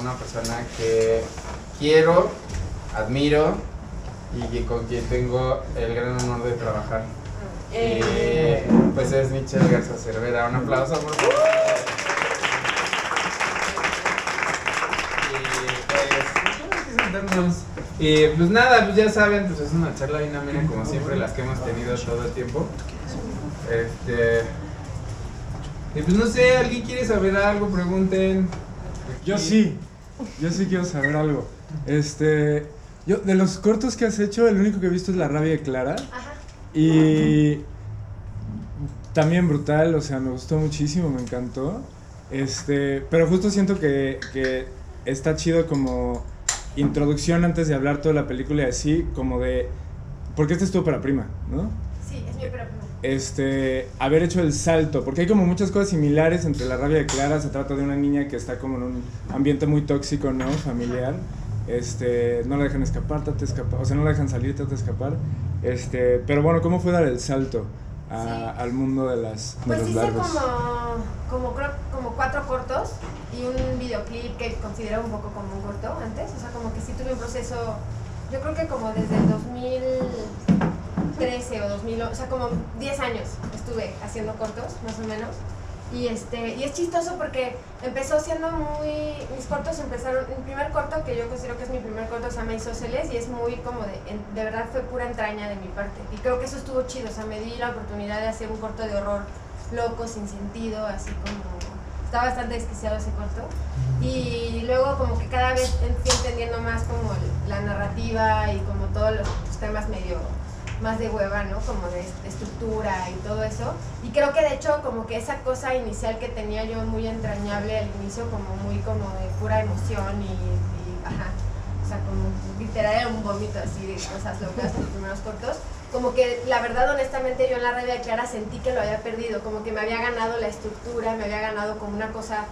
una persona que quiero, admiro y con quien tengo el gran honor de trabajar. Pues es Michelle Garza Cervera. Un aplauso, por favor. Y pues nada, pues ya saben, pues es una charla bien amena como siempre las que hemos tenido todo el tiempo. Y pues no sé, ¿alguien quiere saber algo? Pregunten. Yo sí quiero saber algo. Yo de los cortos que has hecho, el único que he visto es La rabia de Clara. Ajá. Y también brutal, o sea, me gustó muchísimo, me encantó. Pero justo siento que está chido como introducción antes de hablar toda la película y así, como de... Porque esta es tu ópera prima, ¿no? Sí, es mi ópera prima. Haber hecho el salto, porque hay como muchas cosas similares entre La rabia de Clara. Se trata de una niña que está como en un ambiente muy tóxico, ¿no? Familiar. No la dejan escapar, trata de escapar, o sea, no la dejan salir, trata de escapar. Pero bueno, ¿cómo fue dar el salto al mundo de los pues hice largos? como 4 cortos y un videoclip que considero un poco como un corto antes, o sea, como que sí tuve un proceso, yo creo que como desde el 2013 o 2000, o sea, como 10 años estuve haciendo cortos, más o menos. Y es chistoso porque empezó siendo mis cortos empezaron, el primer corto que yo considero que es mi primer corto se llama Isósceles y es muy como de verdad fue pura entraña de mi parte. Y creo que eso estuvo chido, o sea, me di la oportunidad de hacer un corto de horror loco, sin sentido, así como, está bastante desquiciado ese corto. Y luego como que cada vez fui entendiendo más como la narrativa y como todos los temas medio más de hueva, ¿no? Como de estructura y todo eso. Y creo que de hecho como que esa cosa inicial que tenía yo muy entrañable al inicio, como muy como de pura emoción y ajá, o sea, como literal era un vómito así de cosas locas en los primeros cortos. Como que la verdad honestamente yo en La rabia de Clara sentí que lo había perdido, como que me había ganado la estructura, me había ganado como una cosa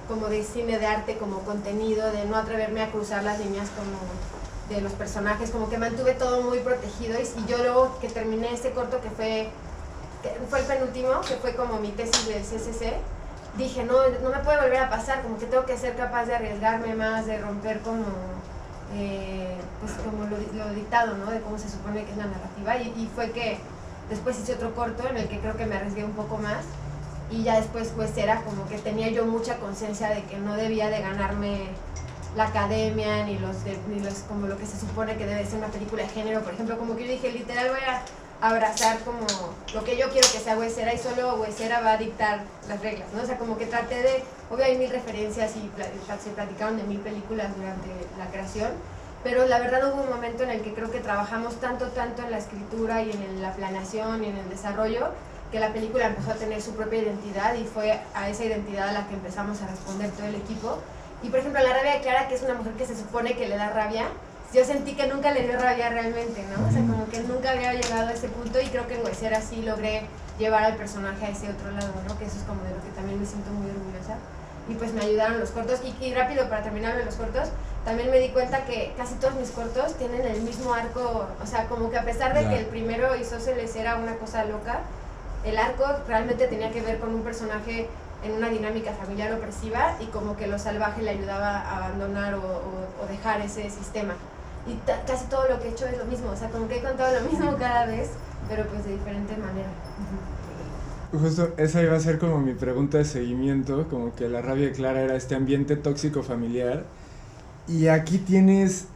como de cine de arte, como contenido, de no atreverme a cruzar las líneas como de los personajes, como que mantuve todo muy protegido y yo luego que terminé este corto que fue el penúltimo, que fue como mi tesis del CCC, dije no me puede volver a pasar, como que tengo que ser capaz de arriesgarme más, de romper como pues como lo dictado, ¿no? De cómo se supone que es la narrativa y fue que después hice otro corto en el que creo que me arriesgué un poco más y ya después pues era como que tenía yo mucha conciencia de que no debía de ganarme la academia, ni los como lo que se supone que debe ser una película de género, por ejemplo, como que yo dije, literal voy a abrazar como lo que yo quiero que sea Huesera y solo Huesera va a dictar las reglas, ¿no? O sea, como que traté de, obvio hay 1000 referencias y se platicaron de 1000 películas durante la creación, pero la verdad hubo un momento en el que creo que trabajamos tanto en la escritura y en la planeación y en el desarrollo, que la película empezó a tener su propia identidad y fue a esa identidad a la que empezamos a responder todo el equipo. Y por ejemplo, La rabia de Clara, que es una mujer que se supone que le da rabia, yo sentí que nunca le dio rabia realmente, ¿no? O sea, como que nunca había llegado a ese punto y creo que en Huesera sí logré llevar al personaje a ese otro lado, ¿no? Que eso es como de lo que también me siento muy orgullosa. Y pues me ayudaron los cortos. Y rápido, para terminar de los cortos, también me di cuenta que casi todos mis cortos tienen el mismo arco, o sea, como que a pesar de que el primero Isósceles era una cosa loca, el arco realmente tenía que ver con un personaje en una dinámica familiar opresiva y como que lo salvaje le ayudaba a abandonar o dejar ese sistema. Y casi todo lo que he hecho es lo mismo, o sea, como que he contado lo mismo cada vez, pero pues de diferente manera. Justo esa iba a ser como mi pregunta de seguimiento, como que La rabia de Clara era este ambiente tóxico familiar. Y aquí tienes,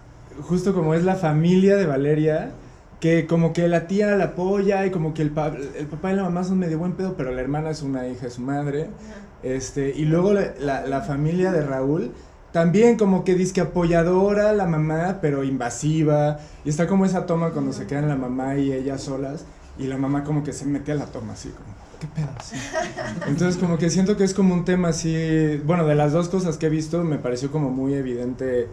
justo como es la familia de Valeria, que como que la tía la apoya y como que el papá y la mamá son medio buen pedo, pero la hermana es una hija de su madre. Y luego la familia de Raúl también como que dizque apoyadora la mamá, pero invasiva. Y está como esa toma cuando se quedan la mamá y ella solas y la mamá como que se mete a la toma así como, ¿qué pedo? Así. Entonces como que siento que es como un tema así, bueno, de las dos cosas que he visto me pareció como muy evidente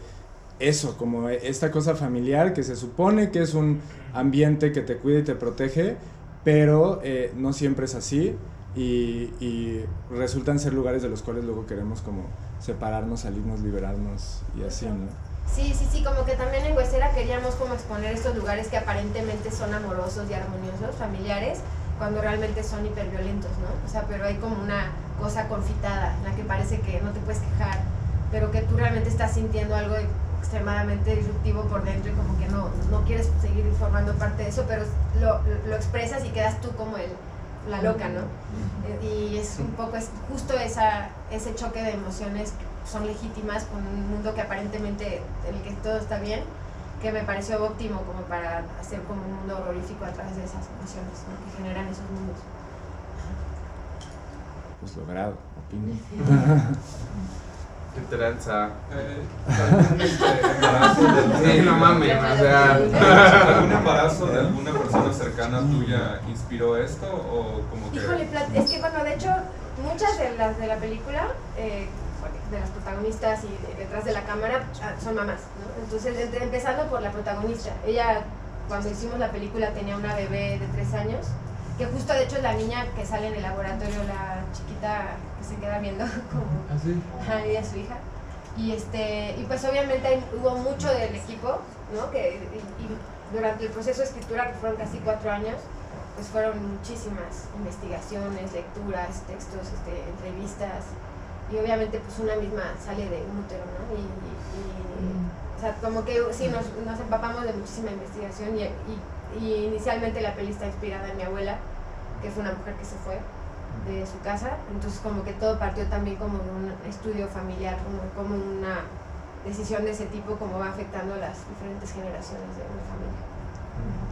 eso, como esta cosa familiar que se supone que es un ambiente que te cuida y te protege, pero no siempre es así y resultan ser lugares de los cuales luego queremos como separarnos, salirnos, liberarnos y así, ¿no? Sí, como que también en Huesera queríamos como exponer estos lugares que aparentemente son amorosos y armoniosos, familiares, cuando realmente son hiperviolentos, ¿no? O sea, pero hay como una cosa confitada en la que parece que no te puedes quejar, pero que tú realmente estás sintiendo algo extremadamente disruptivo por dentro y como que no quieres seguir formando parte de eso, pero lo expresas y quedas tú como la loca, ¿no? Y es un poco, es justo ese choque de emociones que son legítimas con un mundo que aparentemente en el que todo está bien, que me pareció óptimo como para hacer como un mundo horrorífico a través de esas emociones, ¿no? Que generan esos mundos. Pues logrado, opino. ¿Qué tranza? ¿Algún embarazo Sí, no mames, o sea... ¿Algún embarazo de alguna persona cercana tuya inspiró esto o como que...? Híjole, es que bueno, de hecho, muchas de las de la película, de las protagonistas y detrás de la cámara, son mamás, ¿no? Entonces, empezando por la protagonista, ella cuando hicimos la película tenía una bebé de 3 años, que justo de hecho es la niña que sale en el laboratorio, la chiquita que se queda viendo como ella es su hija. Y pues obviamente hubo mucho del equipo, ¿no? Y durante el proceso de escritura, que fueron casi 4 años, pues fueron muchísimas investigaciones, lecturas, textos, entrevistas, y obviamente pues una misma sale de un útero, ¿no? O sea, como que sí, nos empapamos de muchísima investigación y inicialmente la peli está inspirada en mi abuela, que fue una mujer que se fue de su casa, entonces como que todo partió también como de un estudio familiar, como una decisión de ese tipo, como va afectando a las diferentes generaciones de una familia.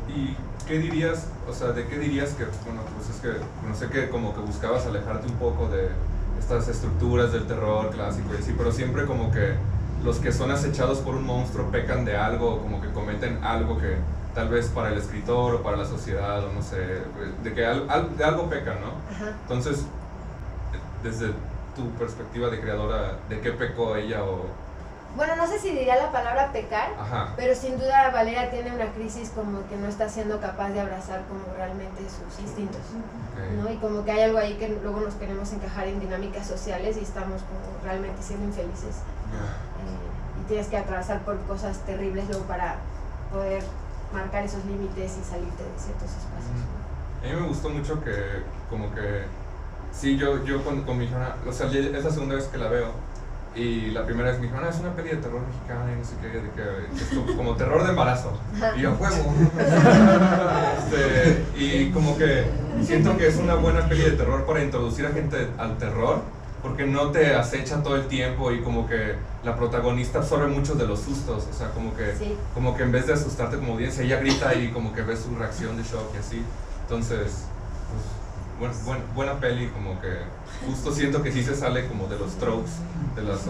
¿Y qué dirías, o sea, de qué dirías que, bueno, pues es que, no sé, que como que buscabas alejarte un poco de estas estructuras del terror clásico y así, pero siempre como que los que son acechados por un monstruo pecan de algo, como que cometen algo que tal vez para el escritor o para la sociedad, o no sé, de que de algo pecan, ¿no? Ajá. Entonces, desde tu perspectiva de creadora, ¿de qué pecó ella o...? Bueno, no sé si diría la palabra pecar, Ajá. pero sin duda Valeria tiene una crisis como que no está siendo capaz de abrazar como realmente sus instintos, Okay. ¿no? Y como que hay algo ahí que luego nos queremos encajar en dinámicas sociales y estamos como realmente siendo infelices. Y tienes que atravesar por cosas terribles luego para poder marcar esos límites y salirte de ciertos espacios, ¿no? A mí me gustó mucho que, como que, sí, yo con mi hija, o sea, es la segunda vez que la veo, y la primera vez me dijo, es una peli de terror mexicana y no sé qué, de que es como terror de embarazo, y yo, juego. Y como que siento que es una buena peli de terror para introducir a gente al terror, porque no te acecha todo el tiempo y como que la protagonista absorbe muchos de los sustos, o sea, como que, Sí. como que en vez de asustarte como audiencia, ella grita y como que ves su reacción de shock y así. Entonces, pues, buena peli, como que justo siento que sí se sale como de los tropes, de las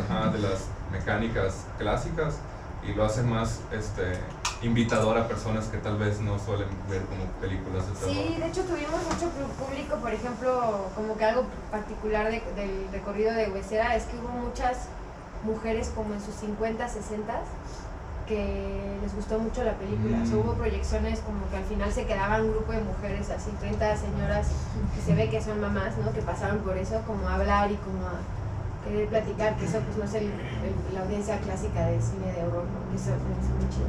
mecánicas clásicas y lo hace más invitador a personas que tal vez no suelen ver como películas de terror. Sí, de hecho tuvimos mucho público, por ejemplo, como que algo particular del recorrido de Huesera es que hubo muchas mujeres como en sus 50, 60 que les gustó mucho la película. O sea, hubo proyecciones como que al final se quedaba un grupo de mujeres, así 30 señoras que se ve que son mamás, ¿no? Que pasaron por eso, como a hablar y como a querer platicar, que eso pues no es la audiencia clásica de cine de horror, ¿no? Que eso es muy chido.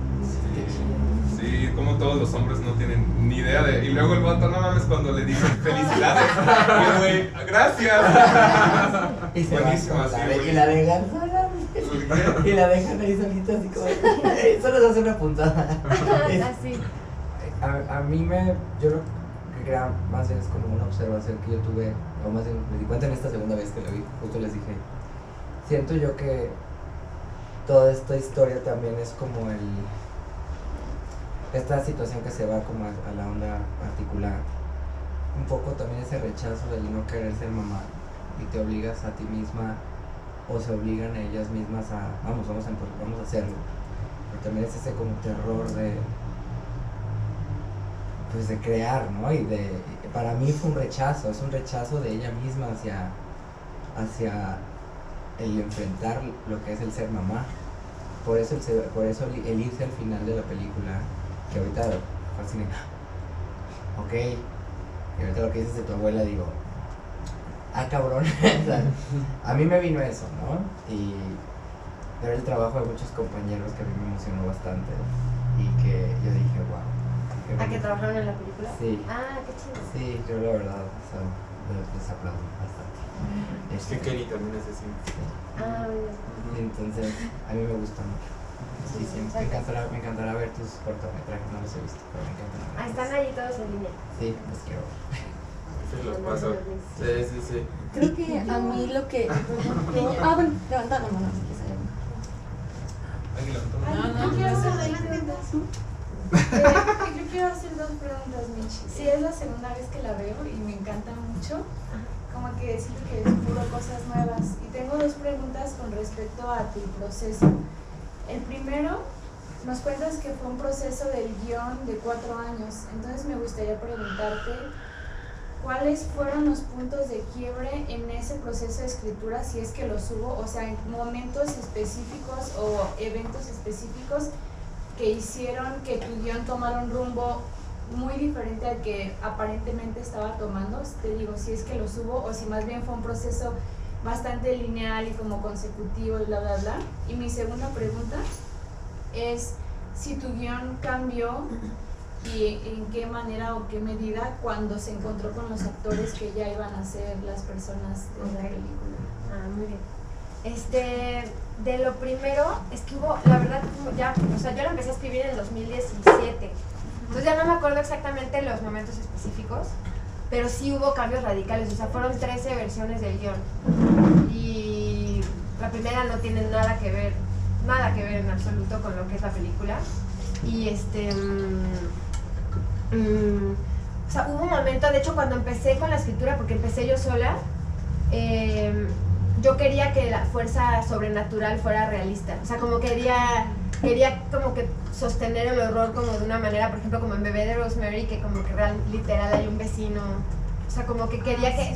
Sí, como todos los hombres no tienen ni idea de... Y luego el vato, no mames, cuando le dicen felicidades, y güey, gracias. Y se Buenísimo, va, sí, y buenísimo. la dejan sola. Y la dejan ahí solita así como... Solo se hace una puntada. Así. A mí yo lo que creo más bien es como una observación que yo tuve, o más bien me di cuenta en esta segunda vez que lo vi, justo les dije, siento yo que toda esta historia también es como esta situación que se va como a la onda particular, un poco también ese rechazo del no querer ser mamá y te obligas a ti misma o se obligan a ellas mismas a vamos a hacerlo, pero también es ese como terror de pues de crear, ¿no? Y para mí fue un rechazo, es un rechazo de ella misma hacia el enfrentar lo que es el ser mamá. Por eso el irse al final de la película, que ahorita fascina, ok, y ahorita lo que dices de tu abuela, digo, cabrón, o sea, a mí me vino eso, ¿no? Y ver el trabajo de muchos compañeros que a mí me emocionó bastante y que yo dije, wow. ¿A que trabajaron en la película? Sí. Ah, qué chido. Sí, yo la verdad, o sea, les aplaudí bastante. Es que Kenny también es así. Ah, Entonces, a mí me gusta mucho. Sí, sí, me encantará ver tus cortometrajes, no los he visto, pero me encantará ver. están allí todos en línea. Sí, los quiero ver. Se los paso. Sí, sí, sí. Creo que a mí lo que... bueno, levanta la mano si quieres. Yo quiero hacer dos preguntas, Michi. Sí, es la segunda vez que la veo y me encanta mucho. Como que siento que descubro cosas nuevas. Y tengo dos preguntas con respecto a tu proceso. El primero, nos cuentas que fue un proceso del guión de 4 años. Entonces me gustaría preguntarte cuáles fueron los puntos de quiebre en ese proceso de escritura, si es que los hubo, o sea, en momentos específicos o eventos específicos que hicieron que tu guión tomara un rumbo muy diferente al que aparentemente estaba tomando. Te digo, si es que los hubo o si más bien fue un proceso bastante lineal y como consecutivo y bla bla bla. Y mi segunda pregunta es si tu guión cambió y en qué manera o qué medida cuando se encontró con los actores que ya iban a ser las personas de la película. Ah, muy bien. De lo primero es que hubo, la verdad, ya, o sea, yo lo empecé a escribir en el 2017. Entonces ya no me acuerdo exactamente los momentos específicos, pero sí hubo cambios radicales, o sea, fueron 13 versiones del guión. Y la primera no tiene nada que ver en absoluto con lo que es la película. Y o sea, hubo un momento, de hecho, cuando empecé con la escritura, porque empecé yo sola, yo quería que la fuerza sobrenatural fuera realista. O sea, como quería como que sostener el horror como de una manera, por ejemplo, como en Bebé de Rosemary, que como que literal hay un vecino. O sea, como que quería que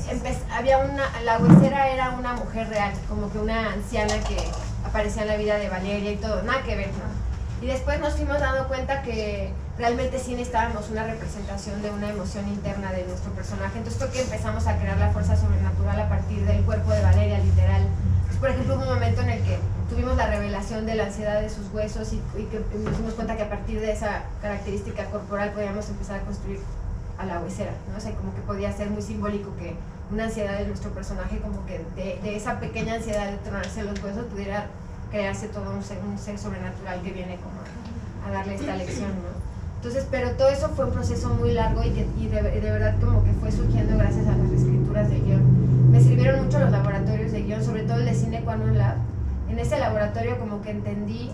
la huesera era una mujer real, como que una anciana que aparecía en la vida de Valeria y todo, nada que ver, ¿no? Y después nos fuimos dando cuenta que realmente sí necesitábamos una representación de una emoción interna de nuestro personaje. Entonces creo que empezamos a crear la fuerza sobrenatural a partir del cuerpo de Valeria, literal. Entonces, por ejemplo, hubo un momento en el que tuvimos la revelación de la ansiedad de sus huesos y que nos dimos cuenta que a partir de esa característica corporal podíamos empezar a construir a la huesera, ¿no? O sea, como que podía ser muy simbólico que una ansiedad de nuestro personaje, como que de esa pequeña ansiedad de tronarse los huesos pudiera crearse todo un ser sobrenatural que viene como a darle esta lección, ¿no? Entonces, pero todo eso fue un proceso muy largo y de verdad como que fue surgiendo gracias a las escrituras del guión. Me sirvieron mucho los laboratorios de guión, sobre todo el de Cine Qua Non Lab. En ese laboratorio como que entendí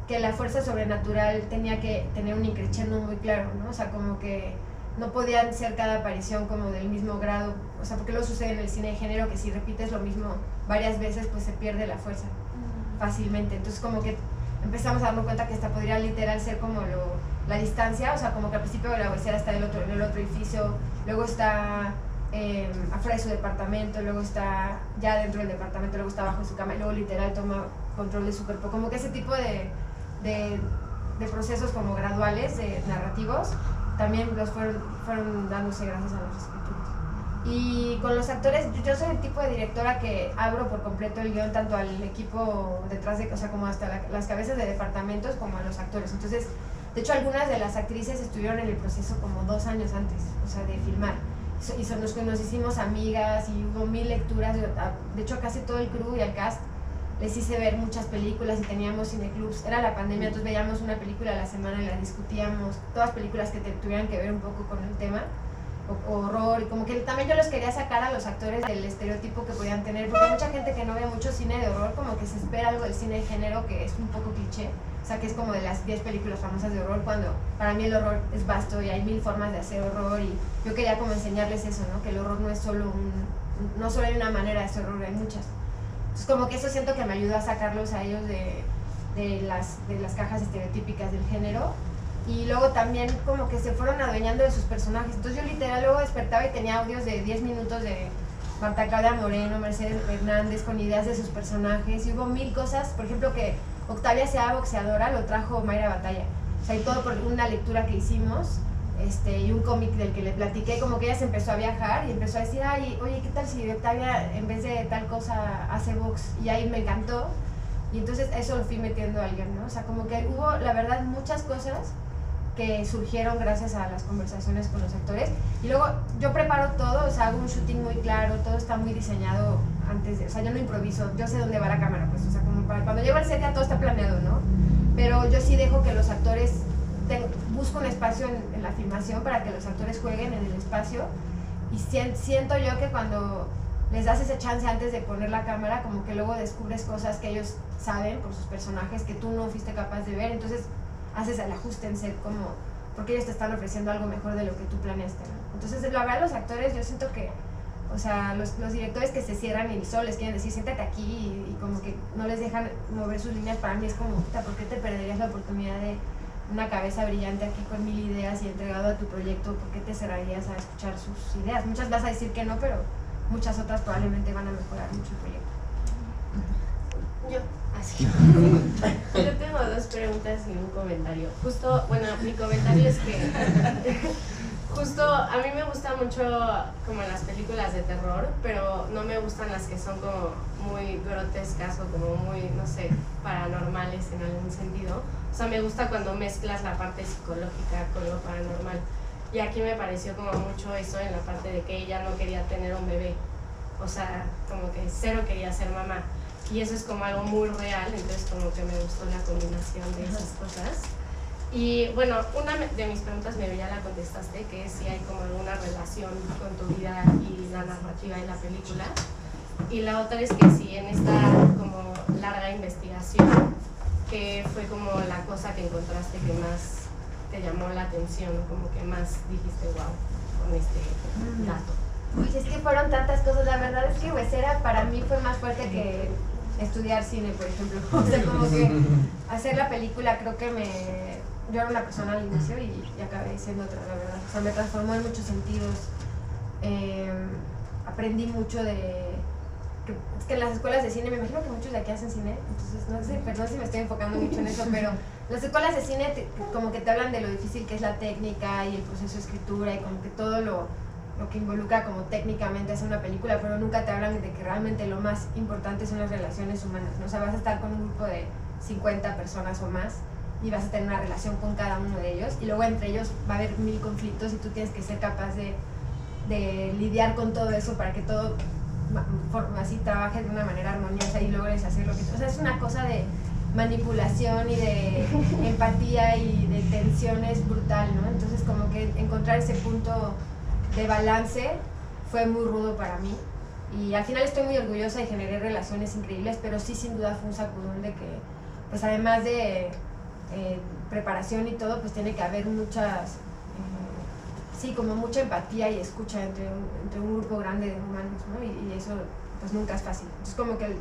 que la fuerza sobrenatural tenía que tener un increchendo muy claro, ¿no? O sea, como que no podían ser cada aparición como del mismo grado, o sea, porque lo sucede en el cine de género, que si repites lo mismo varias veces, pues se pierde la fuerza fácilmente. Entonces como que empezamos a darnos cuenta que esta podría literal ser como la distancia, o sea, como que al principio de la huesera está en el otro edificio, luego está afuera de su departamento, luego está ya dentro del departamento, luego está abajo de su cama, y luego literal toma control de su cuerpo. Como que ese tipo de procesos como graduales, narrativos, también los fueron dándose gracias a las escrituras. Y con los actores, yo soy el tipo de directora que abro por completo el guión tanto al equipo detrás de, o sea, como hasta las cabezas de departamentos como a los actores. Entonces, de hecho, algunas de las actrices estuvieron en el proceso como 2 años antes, o sea, de filmar. Y nos hicimos amigas y hubo 1000 lecturas. De hecho, a casi todo el crew y al cast les hice ver muchas películas y teníamos cineclubs. Era la pandemia, entonces veíamos una película a la semana y la discutíamos. Todas películas que tuvieran que ver un poco con el tema. Horror, y como que también yo los quería sacar a los actores del estereotipo que podían tener, porque hay mucha gente que no ve mucho cine de horror, como que se espera algo del cine de género que es un poco cliché, o sea, que es como de las 10 películas famosas de horror, cuando para mí el horror es vasto y hay 1000 formas de hacer horror, y yo quería como enseñarles eso, ¿no? Que el horror no es solo no solo hay una manera de hacer horror, hay muchas. Entonces como que eso siento que me ayudó a sacarlos a ellos de las cajas estereotípicas del género. Y luego también como que se fueron adueñando de sus personajes. Entonces yo literal luego despertaba y tenía audios de 10 minutos de Marta Claudia Moreno, Mercedes Hernández, con ideas de sus personajes. Y hubo 1000 cosas, por ejemplo, que Octavia sea boxeadora, lo trajo Mayra Batalla. O sea, y todo por una lectura que hicimos, y un cómic del que le platiqué, como que ella se empezó a viajar y empezó a decir, ay, oye, ¿qué tal si Octavia en vez de tal cosa hace box? Y ahí me encantó. Y entonces eso lo fui metiendo a alguien, ¿no? O sea, como que hubo, la verdad, muchas cosas que surgieron gracias a las conversaciones con los actores. Y luego yo preparo todo, o sea, hago un shooting muy claro, todo está muy diseñado antes de, o sea, yo no improviso, yo sé dónde va la cámara, pues, o sea, como para cuando llego al set ya todo está planeado, ¿no? Pero yo sí dejo que los actores, busco un espacio en la filmación para que los actores jueguen en el espacio, y siento yo que cuando les das ese chance antes de poner la cámara, como que luego descubres cosas que ellos saben por sus personajes que tú no fuiste capaz de ver, entonces haces el ajuste en set como porque ellos te están ofreciendo algo mejor de lo que tú planeaste, ¿no? Entonces la verdad los actores, yo siento que, o sea, los directores que se cierran y solo les quieren decir siéntate aquí y como que no les dejan mover sus líneas, para mí es como, puta, ¿por qué te perderías la oportunidad de una cabeza brillante aquí con 1000 ideas y entregado a tu proyecto? ¿Por qué te cerrarías a escuchar sus ideas? Muchas vas a decir que no, pero muchas otras probablemente van a mejorar mucho el proyecto. Yo, así. Yo tengo 2 preguntas y un comentario. Justo, bueno, mi comentario es que justo a mí me gusta mucho como las películas de terror, pero no me gustan las que son como muy grotescas o como muy, no sé, paranormales en algún sentido. O sea, me gusta cuando mezclas la parte psicológica con lo paranormal. Y aquí me pareció como mucho eso en la parte de que ella no quería tener un bebé. O sea, como que cero quería ser mamá. Y eso es como algo muy real, entonces como que me gustó la combinación de esas cosas. Y bueno, una de mis preguntas ya la contestaste, que es si hay como alguna relación con tu vida y la narrativa de la película. Y la otra es que si en esta como larga investigación, ¿qué fue como la cosa que encontraste que más te llamó la atención, como que más dijiste wow con este dato? Oye, es que fueron tantas cosas, la verdad es que Huesera para mí fue más fuerte que estudiar cine, por ejemplo. O sea, como que hacer la película creo que yo era una persona al inicio y acabé siendo otra, la verdad. O sea, me transformó en muchos sentidos. Aprendí mucho es que en las escuelas de cine, me imagino que muchos de aquí hacen cine, entonces no sé, perdón si me estoy enfocando mucho en eso, pero las escuelas de cine como que te hablan de lo difícil que es la técnica y el proceso de escritura y como que todo lo que involucra como técnicamente hacer una película, pero nunca te hablan de que realmente lo más importante son las relaciones humanas, ¿no? O sea, vas a estar con un grupo de 50 personas o más y vas a tener una relación con cada uno de ellos y luego entre ellos va a haber 1000 conflictos y tú tienes que ser capaz de lidiar con todo eso para que todo así trabaje de una manera armoniosa y logres hacer lo que... O sea, es una cosa de manipulación y de empatía y de tensiones brutal, ¿no? Entonces como que encontrar ese punto de balance fue muy rudo para mí y al final estoy muy orgullosa y generé relaciones increíbles, pero sí sin duda fue un sacudón de que pues además de preparación y todo, pues tiene que haber muchas sí, como mucha empatía y escucha entre un grupo grande de humanos, ¿no? Y eso pues nunca es fácil. Entonces como que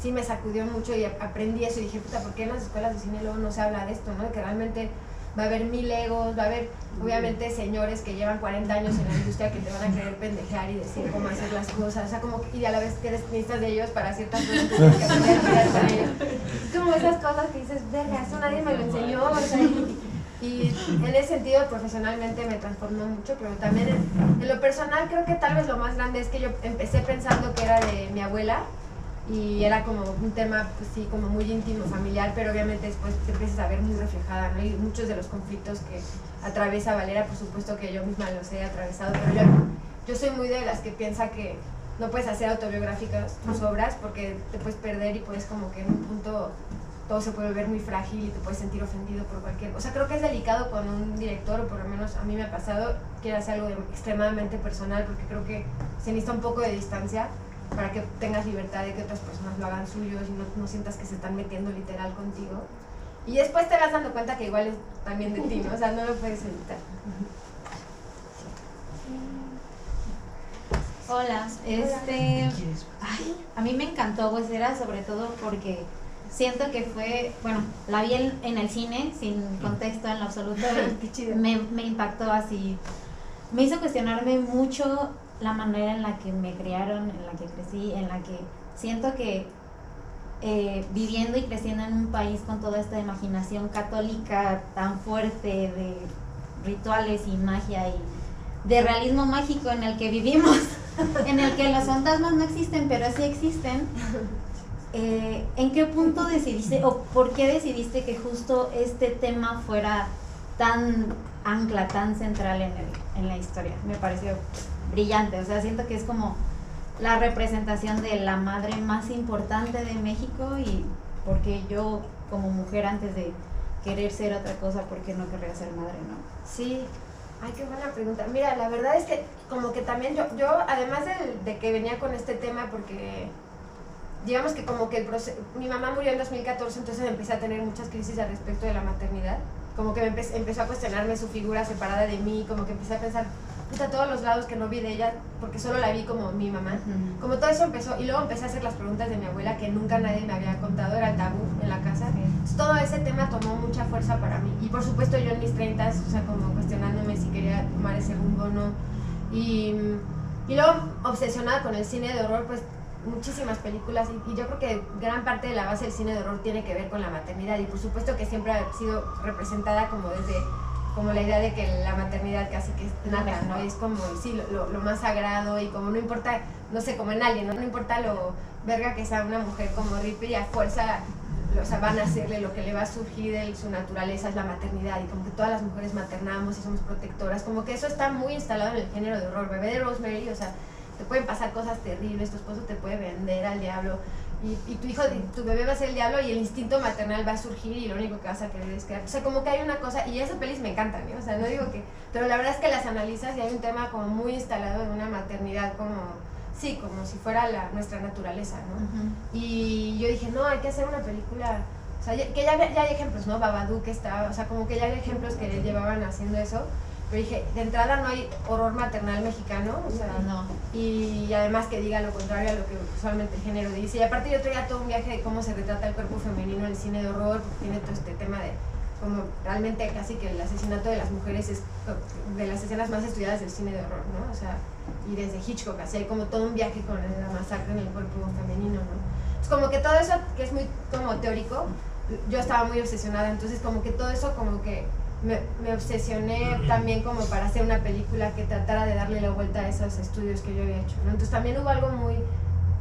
sí me sacudió mucho y aprendí eso y dije, puta, ¿por qué en las escuelas de cine luego no se habla de esto, ¿no? Que realmente va a haber 1000 egos, va a haber obviamente señores que llevan 40 años en la industria que te van a querer pendejear y decir cómo hacer las cosas, o sea, como, y a la vez que eres necesitas de ellos para ciertas cosas que tienes que aprender a lidiar con ellos. Es como esas cosas que dices, verga, eso nadie me lo enseñó, o sea, y en ese sentido profesionalmente me transformó mucho, pero también en lo personal creo que tal vez lo más grande es que yo empecé pensando que era de mi abuela, y era como un tema, pues sí, como muy íntimo, familiar, pero obviamente después te empiezas a ver muy reflejada, ¿no? Y muchos de los conflictos que atraviesa Valera, por supuesto que yo misma los he atravesado, pero yo soy muy de las que piensa que no puedes hacer autobiográficas tus obras porque te puedes perder y puedes como que en un punto todo se puede volver muy frágil y te puedes sentir ofendido por cualquier cosa. O sea, creo que es delicado cuando un director, o por lo menos a mí me ha pasado, quiere hacer algo extremadamente personal, porque creo que se necesita un poco de distancia para que tengas libertad de que otras personas lo hagan suyo y no sientas que se están metiendo literal contigo. Y después te vas dando cuenta que igual es también de ti, ¿no? O sea, no lo puedes evitar. Hola, a mí me encantó Huesera, sobre todo porque siento que fue, bueno, la vi en el cine sin contexto en lo absoluto y me impactó así, me hizo cuestionarme mucho la manera en la que me criaron, en la que crecí, en la que siento que viviendo y creciendo en un país con toda esta imaginación católica tan fuerte de rituales y magia y de realismo mágico en el que vivimos, en el que los fantasmas no existen pero sí existen, ¿en qué punto decidiste o por qué decidiste que justo este tema fuera tan ancla, tan central en la historia. Me pareció brillante, o sea, siento que es como la representación de la madre más importante de México, y porque yo como mujer, antes de querer ser otra cosa, ¿por qué no querría ser madre, no? Sí. Ay, qué buena pregunta. Mira, la verdad es que como que también yo además de que venía con este tema, porque digamos que como que el proceso, mi mamá murió en 2014, entonces empecé a tener muchas crisis al respecto de la maternidad. Como que me empezó a cuestionarme su figura separada de mí, como que empecé a pensar, puta, todos los lados que no vi de ella, porque solo la vi como mi mamá. Como todo eso empezó, y luego empecé a hacer las preguntas de mi abuela que nunca nadie me había contado, era el tabú en la casa. Entonces, todo ese tema tomó mucha fuerza para mí. Y por supuesto yo en mis 30s, o sea, como cuestionándome si quería tomar ese rumbo o no. Y luego obsesionada con el cine de horror, pues muchísimas películas, y yo creo que gran parte de la base del cine de horror tiene que ver con la maternidad, y por supuesto que siempre ha sido representada como desde como la idea de que la maternidad casi que es nada, ¿no? Y es como, sí, lo más sagrado, y como no importa, no sé, como en Alien, ¿no? No importa lo verga que sea una mujer como Ripley, y a fuerza, o sea, van a hacerle lo que le va a surgir de su naturaleza es la maternidad, y como que todas las mujeres maternamos y somos protectoras, como que eso está muy instalado en el género de horror. Bebé de Rosemary, o sea, te pueden pasar cosas terribles, tu esposo te puede vender al diablo, y tu hijo, tu bebé va a ser el diablo, y el instinto maternal va a surgir, y lo único que vas a querer es quedar. O sea, como que hay una cosa, y esas pelis me encantan, ¿eh? O sea, no digo que, pero la verdad es que las analizas y hay un tema como muy instalado en una maternidad como, sí, como si fuera nuestra naturaleza, ¿no? Y yo dije, no, hay que hacer una película, o sea, que ya hay ejemplos, ¿no? Babadook está, o sea, como que ya hay ejemplos que llevaban haciendo eso. Pero dije, de entrada no hay horror maternal mexicano, o sea, no. Y además que diga lo contrario a lo que usualmente el género dice. Y aparte yo traía todo un viaje de cómo se retrata el cuerpo femenino en el cine de horror, porque tiene todo este tema de como realmente casi que el asesinato de las mujeres es de las escenas más estudiadas del cine de horror, ¿no? O sea, y desde Hitchcock, así hay como todo un viaje con la masacre en el cuerpo femenino, ¿no? Es como que todo eso, que es muy como teórico, yo estaba muy obsesionada, entonces como que todo eso como que me obsesioné también como para hacer una película que tratara de darle la vuelta a esos estudios que yo había hecho, ¿no? Entonces también hubo algo muy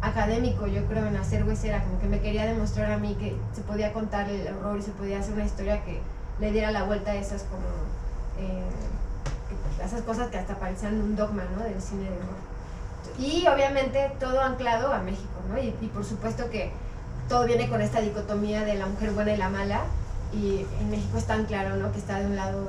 académico, yo creo, en hacer Huesera, como que me quería demostrar a mí que se podía contar el horror y se podía hacer una historia que le diera la vuelta a esas como esas cosas que hasta parecían un dogma, ¿no? Del cine de horror. Y obviamente todo anclado a México, ¿no? Y por supuesto que todo viene con esta dicotomía de la mujer buena y la mala. Y en México es tan claro, ¿no? Que está de un lado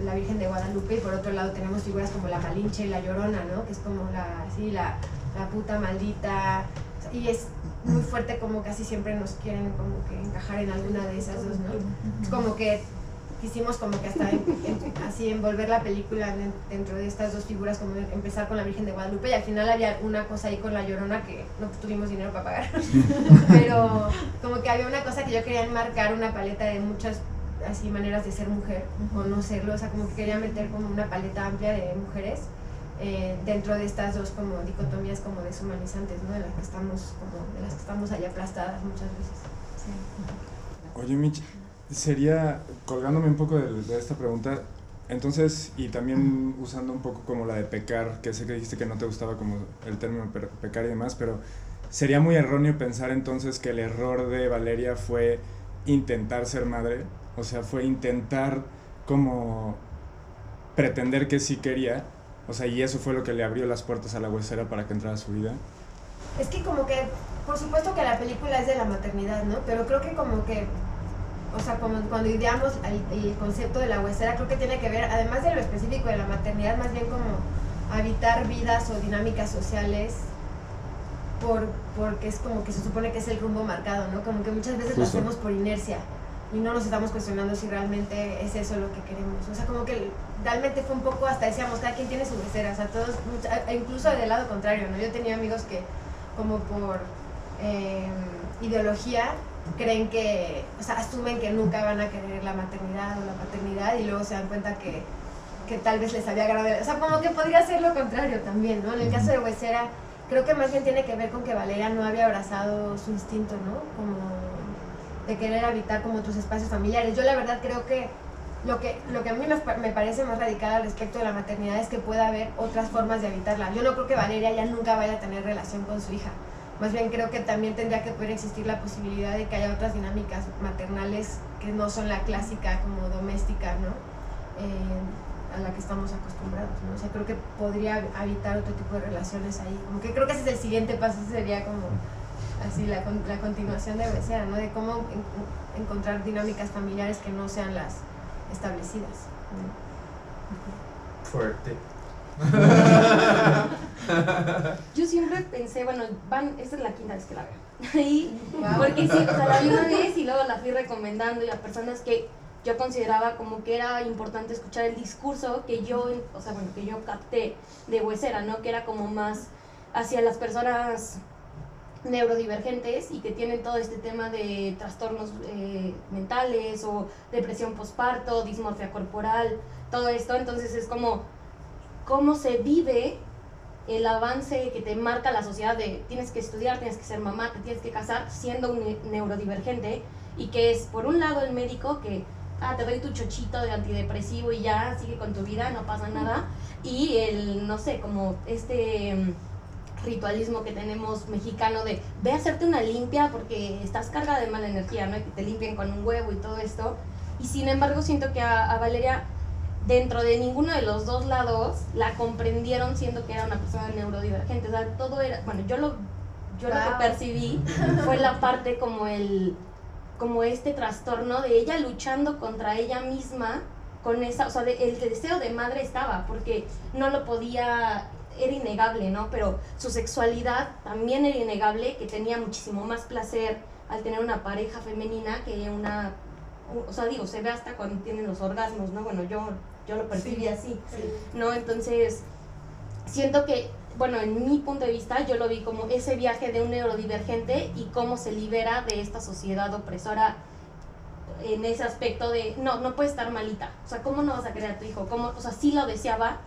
la Virgen de Guadalupe, y por otro lado tenemos figuras como la Malinche y la Llorona, ¿no? Que es como la puta maldita, y es muy fuerte como casi siempre nos quieren como que encajar en alguna de esas dos, ¿no? Es como que quisimos como que hasta así envolver la película dentro de estas dos figuras, como empezar con la Virgen de Guadalupe, y al final había una cosa ahí con la Llorona que no tuvimos dinero para pagar, pero como que había una cosa que yo quería enmarcar, una paleta de muchas así maneras de ser mujer o no serlo, o sea, como que quería meter como una paleta amplia de mujeres dentro de estas dos como dicotomías como deshumanizantes, ¿no? De las que estamos ahí aplastadas muchas veces. Sí. Oye, Mitch, sería, colgándome un poco de esta pregunta, entonces, y también usando un poco como la de pecar, que sé que dijiste que no te gustaba como el término pecar y demás, pero sería muy erróneo pensar entonces que el error de Valeria fue intentar ser madre, o sea, fue intentar como pretender que sí quería, o sea, y eso fue lo que le abrió las puertas a la Huesera para que entrara a su vida. Es que como que, por supuesto que la película es de la maternidad, ¿no? Pero creo que como que, o sea, como cuando ideamos el concepto de la Huesera, creo que tiene que ver, además de lo específico de la maternidad, más bien como habitar vidas o dinámicas sociales porque es como que se supone que es el rumbo marcado, ¿no? Como que muchas veces lo hacemos por inercia y no nos estamos cuestionando si realmente es eso lo que queremos. O sea, como que realmente fue un poco, hasta decíamos, cada quien tiene su Huesera, o sea, todos, incluso del lado contrario, ¿no? Yo tenía amigos que como por ideología creen que, o sea, asumen que nunca van a querer la maternidad o la paternidad, y luego se dan cuenta que tal vez les había agradado, o sea, como que podría ser lo contrario también, ¿no? En el caso de Huesera, creo que más bien tiene que ver con que Valeria no había abrazado su instinto, ¿no? Como de querer habitar como tus espacios familiares. Yo la verdad creo que lo que a mí me parece más radical al respecto de la maternidad es que pueda haber otras formas de habitarla. Yo no creo que Valeria ya nunca vaya a tener relación con su hija. Más bien creo que también tendría que poder existir la posibilidad de que haya otras dinámicas maternales que no son la clásica como doméstica, ¿no? A la que estamos acostumbrados, ¿no? O sea, creo que podría habitar otro tipo de relaciones ahí, como que creo que ese es el siguiente paso, ese sería como así la continuación de Huesera, ¿no? De cómo encontrar dinámicas familiares que no sean las establecidas, ¿no? Fuerte. Yo siempre pensé, bueno, esta es la quinta vez que la veo. Y, porque sí, o sea, la vi una vez y luego la fui recomendando y a personas que yo consideraba como que era importante escuchar el discurso que yo, o sea, bueno, que yo capté de Huesera, ¿no? Que era como más hacia las personas neurodivergentes y que tienen todo este tema de trastornos mentales o depresión postparto, dismorfia corporal, todo esto. Entonces es como cómo se vive el avance que te marca la sociedad de tienes que estudiar, tienes que ser mamá, te tienes que casar siendo un neurodivergente, y que es por un lado el médico que te doy tu chochito de antidepresivo y ya, sigue con tu vida, no pasa nada, y el, no sé, como este ritualismo que tenemos mexicano de ve a hacerte una limpia porque estás cargada de mala energía, ¿no? Y que te limpien con un huevo y todo esto. Y sin embargo siento que a Valeria, dentro de ninguno de los dos lados, la comprendieron siendo que era una persona neurodivergente. O sea, todo era, bueno, yo lo que percibí fue la parte como este trastorno de ella luchando contra ella misma, con esa, o sea, el deseo de madre estaba, porque no lo podía, era innegable, ¿no? Pero su sexualidad también era innegable, que tenía muchísimo más placer al tener una pareja femenina que una, o sea, digo, se ve hasta cuando tienen los orgasmos, ¿no? Bueno, yo lo percibí así, ¿no? Entonces, siento que, bueno, en mi punto de vista, yo lo vi como ese viaje de un neurodivergente y cómo se libera de esta sociedad opresora en ese aspecto de, no puedes estar malita, o sea, ¿cómo no vas a querer a tu hijo? ¿Cómo? O sea, sí lo deseaba,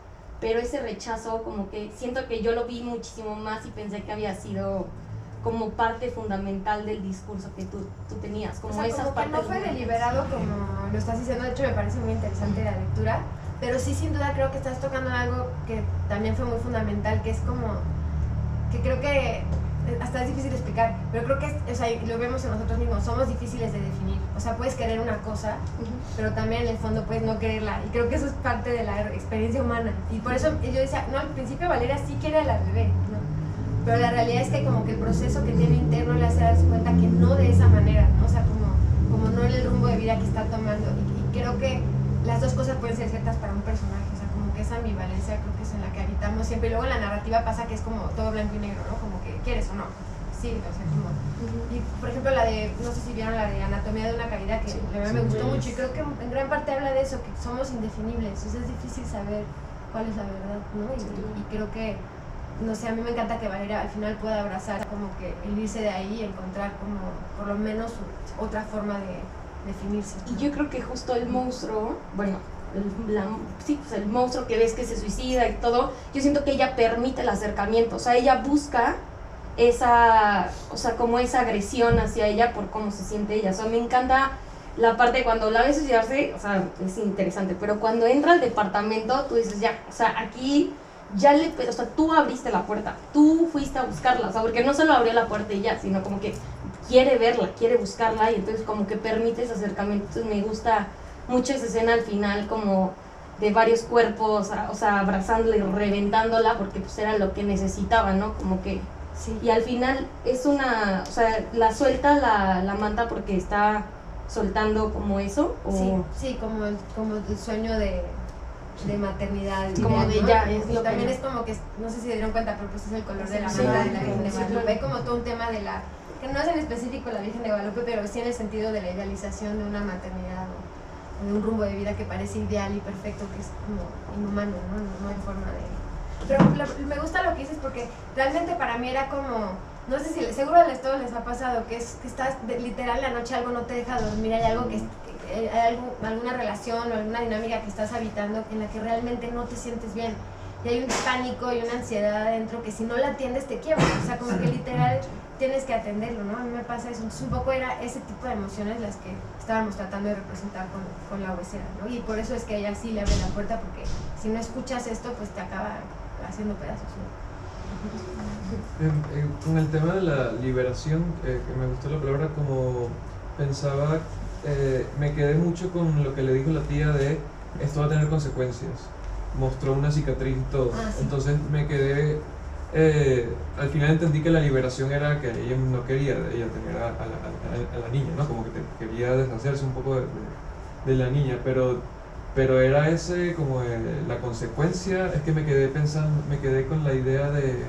pero ese rechazo, como que siento que yo lo vi muchísimo más y pensé que había sido como parte fundamental del discurso que tú tenías, como, o sea, esas como partes. Que no fue deliberado como lo estás diciendo, de hecho me parece muy interesante la lectura, pero sí, sin duda creo que estás tocando algo que también fue muy fundamental, que es como, que creo que hasta es difícil de explicar, pero creo que o sea, lo vemos en nosotros mismos, somos difíciles de definir, o sea, puedes querer una cosa, pero también en el fondo puedes no quererla, y creo que eso es parte de la experiencia humana, y por eso yo decía, no, al principio Valeria sí quiere a la bebé, ¿no? Pero la realidad es que como que el proceso que tiene interno le hace darse cuenta que no de esa manera, ¿no? O sea, como no en el rumbo de vida que está tomando, y creo que las dos cosas pueden ser ciertas para un personaje, o sea, como que esa ambivalencia creo que es en la que habitamos siempre, y luego en la narrativa pasa que es como todo blanco y negro, ¿no? Como que quieres o no, sí, o sea, como... Y por ejemplo la de, no sé si vieron la de Anatomía de una caída, que la verdad me gustó mucho, y creo que en gran parte habla de eso, que somos indefinibles, o sea, es difícil saber cuál es la verdad, ¿no? Y creo que, no sé, a mí me encanta que Valeria al final pueda abrazar como que el irse de ahí y encontrar como por lo menos otra forma de definirse. Y yo creo que justo el monstruo, bueno, el monstruo que ves que se suicida y todo, yo siento que ella permite el acercamiento, o sea, ella busca esa, o sea, como esa agresión hacia ella por cómo se siente ella. O sea, me encanta la parte de cuando la ves suicidarse, o sea, es interesante, pero cuando entra al departamento, tú dices, ya, o sea, aquí ya o sea, tú abriste la puerta, tú fuiste a buscarla, o sea, porque no solo abrió la puerta y ya, sino como que quiere verla, quiere buscarla, y entonces como que permite ese acercamiento. Entonces me gusta mucho esa escena al final, como de varios cuerpos, o sea, abrazándola y reventándola, porque pues era lo que necesitaba, ¿no? Como que... Sí. Y al final es una, o sea, la suelta la manta porque está soltando como eso, o... Sí, como el sueño de maternidad, como ideal, de ¿no? ya, es lo también que... es como que, no sé si se dieron cuenta, pero pues es el color de la manta de la Virgen de Guadalupe. Hay como todo un tema de la, que no es en específico la Virgen de Guadalupe, pero sí en el sentido de la idealización de una maternidad o de un rumbo de vida que parece ideal y perfecto, que es como inhumano, ¿no? No hay forma de... Pero me gusta lo que dices, porque realmente para mí era como, no sé si seguro a todos les ha pasado, que estás literal la noche algo no te deja dormir, hay algo que hay alguna relación o alguna dinámica que estás habitando en la que realmente no te sientes bien, y hay un pánico y una ansiedad adentro que si no la atiendes te quiebra, o sea, como que literal tienes que atenderlo, ¿no? A mí me pasa eso, entonces un poco era ese tipo de emociones las que estábamos tratando de representar con la Huesera, ¿no? Y por eso es que ella sí le abre la puerta, porque si no escuchas esto, pues te acaba haciendo pedazos, ¿no? Con el tema de la liberación, que me gustó la palabra, como pensaba me quedé mucho con lo que le dijo la tía de esto va a tener consecuencias. Mostró una cicatriz y todo. Ah, sí. Entonces me quedé, al final entendí que la liberación era que ella no quería ella tener a la niña, ¿no? Como que quería deshacerse un poco de la niña, pero era ese como la consecuencia. Es que me quedé pensando, me quedé con la idea de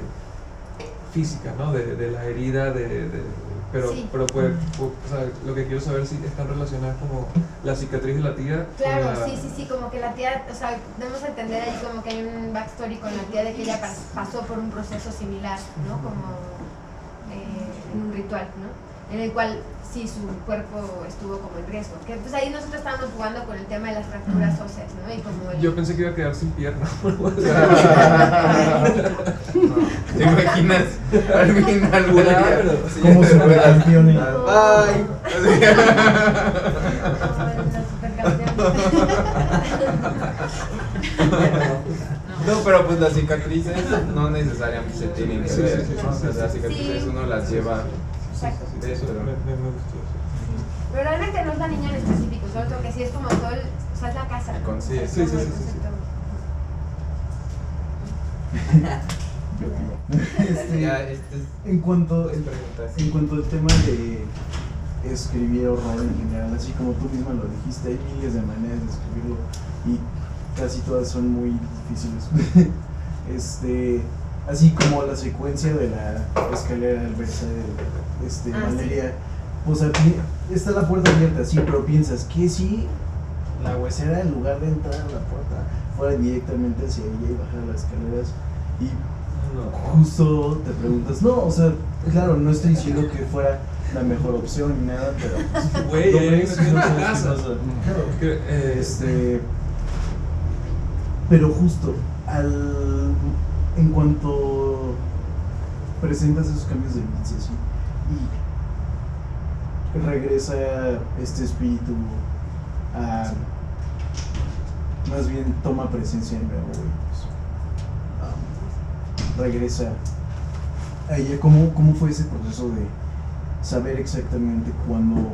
física, ¿no? De la herida, pero Sí. pues, o sea, lo que quiero saber si están relacionadas como la cicatriz de la tía. Claro, con la... sí, como que la tía, o sea, debemos entender ahí como que hay un backstory con la tía de que ella pasó por un proceso similar, ¿no? Como en un ritual, ¿no? En el cual sí su cuerpo estuvo como en riesgo. Que pues ahí nosotros estábamos jugando con el tema de las fracturas óseas, ¿no? Y como Yo pensé que iba a quedar sin pierna. ¿Te imaginas? Al final, Claro. Como supercampeones. Bye. No, pero pues las cicatrices no necesariamente se tienen que ver, ¿no? O sea, las cicatrices Sí. uno las lleva Exacto. de eso, Me ¿no? gustó eso. Pero realmente no es la niña en específico, solo que sí es como todo el, o sea, es la casa. Con- sí, Es sí, como sí, el sí, sí. concepto. Ya, este es En cuanto preguntas. En cuanto al tema de escribir horror en general, así como tú misma lo dijiste, hay miles de maneras de escribirlo y casi todas son muy difíciles. Así como la secuencia de la escalera al verse Valeria, o sea, está la puerta abierta, sí, pero piensas que si la huesera, en lugar de entrar a la puerta, fuera directamente hacia ella y bajar las escaleras, y justo te preguntas, no, o sea, claro, no estoy diciendo que fuera la mejor opción ni nada, pero Güey, lo ahí ves me y no quedo en sabes casa. qué pasa. Que, Pero justo en cuanto presentas esos cambios de vidas y regresa este espíritu a, más bien toma presencia en nuevo y pues, regresa a ella. ¿Cómo fue ese proceso de saber exactamente cuándo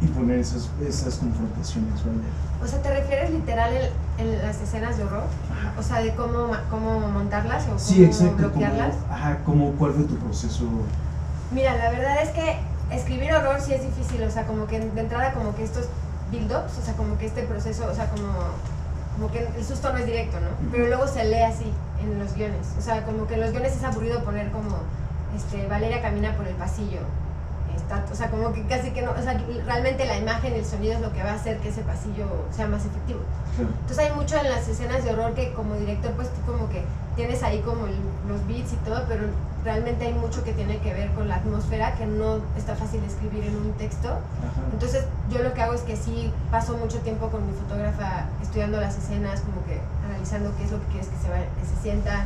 y poner esas confrontaciones, vaya? O sea, ¿te refieres literal en las escenas de horror? Ajá. O sea, de cómo montarlas o cómo Sí, exacto. bloquearlas. ¿Cuál fue tu proceso? Mira, la verdad es que escribir horror sí es difícil, o sea, como que de entrada como que estos build-ups, o sea, como que este proceso, o sea, como que el susto no es directo, ¿no? Pero luego se lee así en los guiones, o sea, como que en los guiones es aburrido poner como, Valeria camina por el pasillo, o sea, como que casi que no, o sea, realmente la imagen y el sonido es lo que va a hacer que ese pasillo sea más efectivo. Entonces hay mucho en las escenas de horror que como director pues tú como que tienes ahí como los beats y todo, pero realmente hay mucho que tiene que ver con la atmósfera que no está fácil de escribir en un texto. Entonces yo lo que hago es que sí paso mucho tiempo con mi fotógrafa estudiando las escenas, como que analizando qué es lo que quieres que se sienta.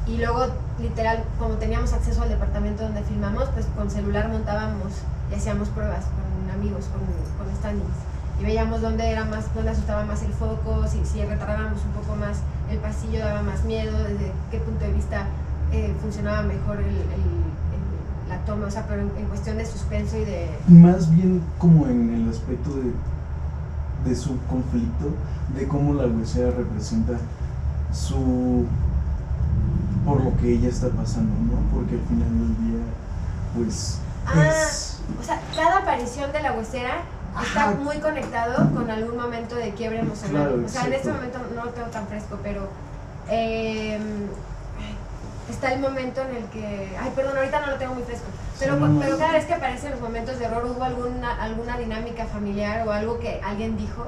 Y luego, literal, como teníamos acceso al departamento donde filmamos, pues con celular montábamos y hacíamos pruebas con amigos, con standings. Y veíamos dónde asustaba más el foco, si retardábamos un poco más el pasillo, daba más miedo, desde qué punto de vista funcionaba mejor la toma, o sea, pero en cuestión de suspenso y de... Más bien como en el aspecto de su conflicto, de cómo la huesera representa por lo que ella está pasando, ¿no? Porque al final del día, pues, o sea, cada aparición de la huesera está muy conectado con algún momento de quiebre emocional. Claro, o sea, en exacto. este momento no lo tengo tan fresco, pero está el momento en el que... Ay, perdón, ahorita no lo tengo muy fresco. Pero, pero cada vez que aparecen los momentos de horror, hubo alguna dinámica familiar o algo que alguien dijo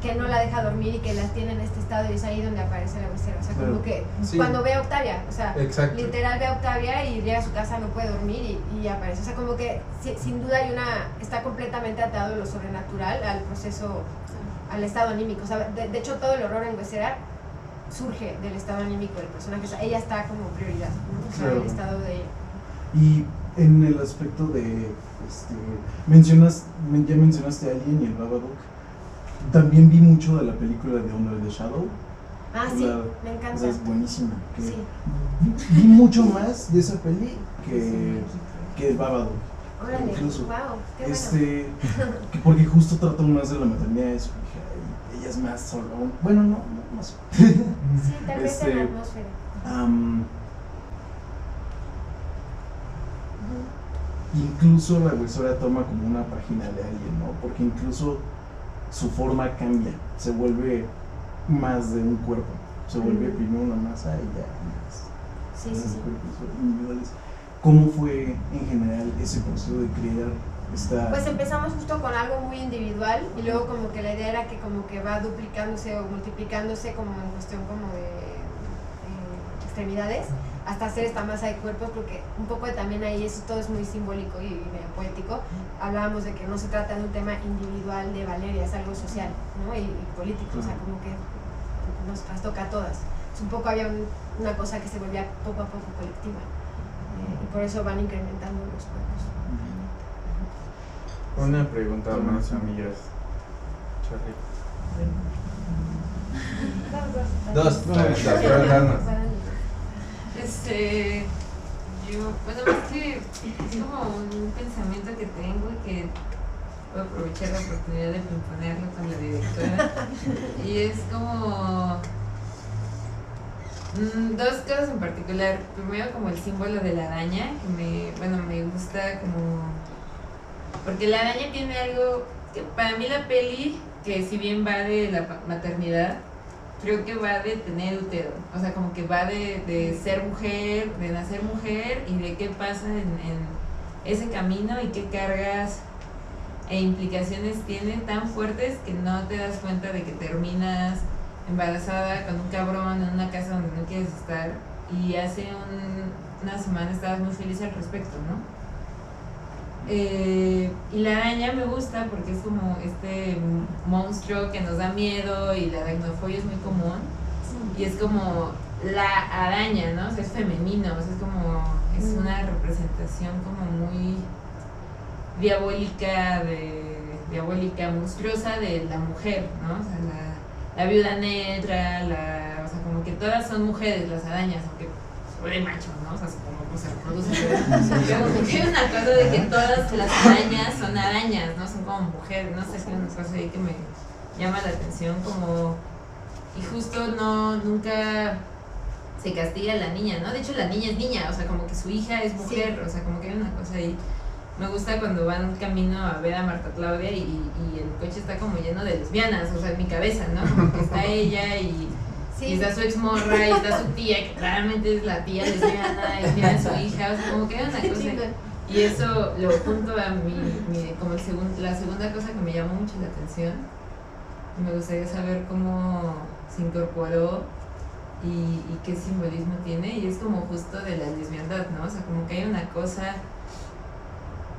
que no la deja dormir y que la tiene en este estado, y es ahí donde aparece la huesera. O sea, como que Sí. cuando ve a Octavia, o sea, Exacto. literal ve a Octavia y llega a su casa, no puede dormir y aparece. O sea, como que sin duda está completamente atado lo sobrenatural al proceso, al estado anímico. O sea, de hecho, todo el horror en huesera surge del estado anímico del personaje. O sea, ella está como prioridad, ¿no? O sea, Claro. el estado de ella. Y en el aspecto de, ya mencionaste a Alien y el Babadook, también vi mucho de la película de Under the Shadow. Ah, sí, me encanta. O sea, es buenísima. Sí. Vi mucho más de esa peli que el Babadook. Órale, incluso. wow, qué bueno. Porque justo trató más de la maternidad de su hija y ella es más sola. Bueno, no más. Sí, tal vez en la atmósfera. Incluso la huesera toma como una página de alguien, ¿no? Porque incluso su forma cambia, se vuelve más de un cuerpo, se vuelve primero una masa y ya más. Sí. Cuerpos individuales. ¿Cómo fue en general ese proceso de crear esta...? Pues empezamos justo con algo muy individual y luego como que la idea era que como que va duplicándose o multiplicándose como en cuestión como de extremidades hasta hacer esta masa de cuerpos, porque un poco también ahí eso todo es muy simbólico y medio poético. Hablábamos de que no se trata de un tema individual de Valeria, es algo social, ¿no? y político, o sea, como que nos trastoca a todas. Un poco había una cosa que se volvía poco a poco colectiva y por eso van incrementando los cuerpos. Una pregunta más, amigas. Charlie. Dos preguntas. Bueno, es que es como un pensamiento que tengo y que puedo aprovechar la oportunidad de imponerlo con la directora. Y es como dos cosas en particular. Primero, como el símbolo de la araña, que me gusta como... Porque la araña tiene algo que para mí la peli, que si bien va de la maternidad, creo que va de tener útero, o sea, como que va de ser mujer, de nacer mujer y de qué pasa en ese camino y qué cargas e implicaciones tiene tan fuertes que no te das cuenta de que terminas embarazada con un cabrón en una casa donde no quieres estar y hace una semana estabas muy feliz al respecto, ¿no? Y la araña me gusta porque es como este monstruo que nos da miedo y la aracnofobia es muy común y es como la araña, ¿no? O sea, es femenino, o sea, es como, es una representación como muy diabólica, monstruosa de la mujer, ¿no? O sea, la viuda negra, o sea, como que todas son mujeres las arañas, aunque de machos, ¿no? O sea, como se reproducen. Pero como que hay una cosa de que todas las arañas son arañas, ¿no? Son como mujeres, no sé, es una cosa ahí que me llama la atención, como... Y justo nunca se castiga a la niña, ¿no? De hecho, la niña es niña, o sea, como que su hija es mujer, o sea, como que hay una cosa ahí. Me gusta cuando van camino a ver a Marta Claudia y el coche está como lleno de lesbianas, o sea, en mi cabeza, ¿no? Como que está ella y está su ex morra y está su tía, que claramente es la tía lesbiana, y tiene a su hija, o sea, como que hay una cosa. Y eso lo junto a como la segunda cosa que me llamó mucho la atención. Me gustaría saber cómo se incorporó y qué simbolismo tiene, y es como justo de la lesbiandad, ¿no? O sea, como que hay una cosa...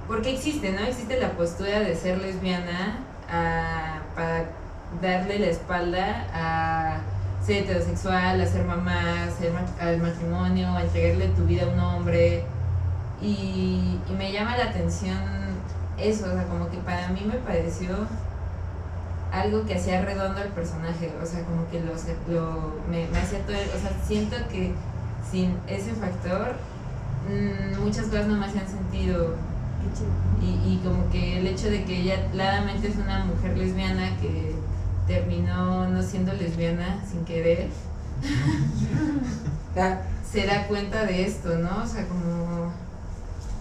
Porque existe, ¿no? Existe la postura de ser lesbiana para darle la espalda a ser heterosexual, a ser mamá, al matrimonio, a entregarle tu vida a un hombre. Y me llama la atención eso, o sea, como que para mí me pareció algo que hacía redondo al personaje, o sea, como que me hacía todo, o sea, siento que sin ese factor muchas cosas no me hacían sentido. Y como que el hecho de que ella claramente es una mujer lesbiana que terminó no siendo lesbiana sin querer, se da cuenta de esto, ¿no? O sea, como...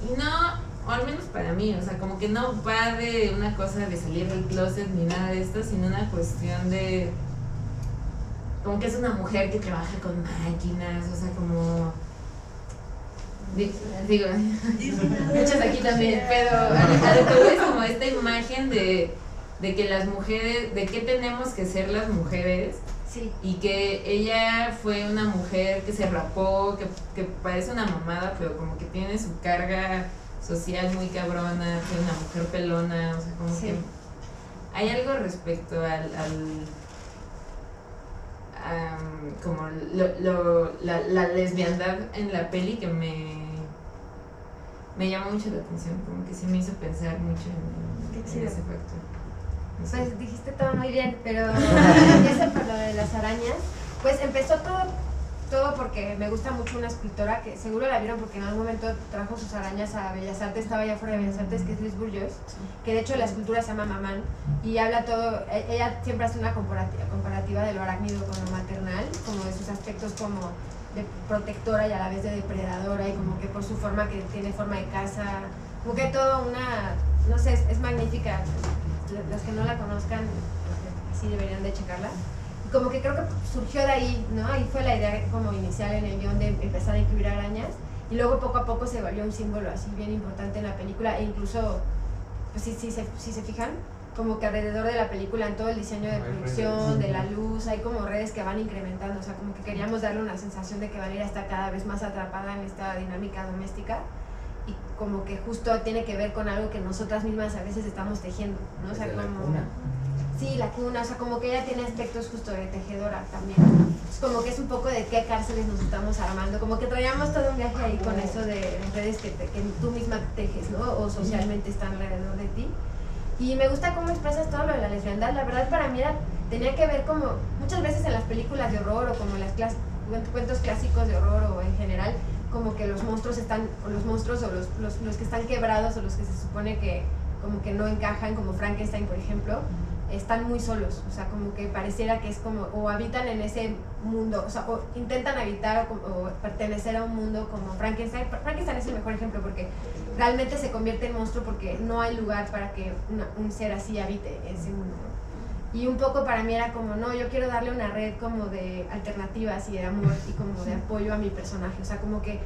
Y no, o al menos para mí, o sea, como que no va de una cosa de salir del closet ni nada de esto, sino una cuestión de... Como que es una mujer que trabaja con máquinas, o sea, como... Digo, muchas aquí también, pero a lo que voy es como esta imagen de que las mujeres, de qué tenemos que ser las mujeres, y que ella fue una mujer que se rapó, que parece una mamada, pero como que tiene su carga social muy cabrona, que una mujer pelona, o sea, como que hay algo respecto como la lesbiandad en la peli que me llamó mucho la atención, como que sí me hizo pensar mucho en ese factor. No sé. Pues dijiste todo muy bien, pero eso por lo de las arañas, pues empezó todo todo porque me gusta mucho una escritora que seguro la vieron porque en algún momento trajo sus arañas a Bellas Artes, estaba allá fuera de Bellas Artes, que es Liz Bourgeois, que de hecho la escultura se llama Mamán y habla todo, ella siempre hace una comparativa de lo arácnido con lo maternal, como de sus aspectos como de protectora y a la vez de depredadora y como que por su forma que tiene forma de casa, como que todo una, no sé, es magnífica, los que no la conozcan sí deberían de checarla. Como que creo que surgió de ahí, ¿no? Ahí fue la idea como inicial en el guión de empezar a incluir arañas y luego poco a poco se volvió un símbolo así bien importante en la película e incluso, pues si se fijan, como que alrededor de la película en todo el diseño de producción, de la luz, hay como redes que van incrementando, o sea, como que queríamos darle una sensación de que Valeria está cada vez más atrapada en esta dinámica doméstica y como que justo tiene que ver con algo que nosotras mismas a veces estamos tejiendo, ¿no? O sea, como... Sí, la cuna, o sea, como que ella tiene aspectos justo de tejedora también. Es como que es un poco de qué cárceles nos estamos armando, como que traíamos todo un viaje ahí con eso de redes que tú misma tejes, ¿no? O socialmente están alrededor de ti. Y me gusta cómo expresas todo lo de la lesbiandad, la verdad para mí tenía que ver como, muchas veces en las películas de horror o como en los cuentos clásicos de horror o en general, como que los monstruos están, o los monstruos o los que están quebrados o los que se supone que como que no encajan, como Frankenstein por ejemplo, están muy solos, o sea, como que pareciera que es como, o habitan en ese mundo, o sea, o intentan habitar o pertenecer a un mundo como Frankenstein. Frankenstein es el mejor ejemplo porque realmente se convierte en monstruo porque no hay lugar para que un ser así habite ese mundo. Y un poco para mí era como, no, yo quiero darle una red como de alternativas y de amor y como de apoyo a mi personaje, o sea, como que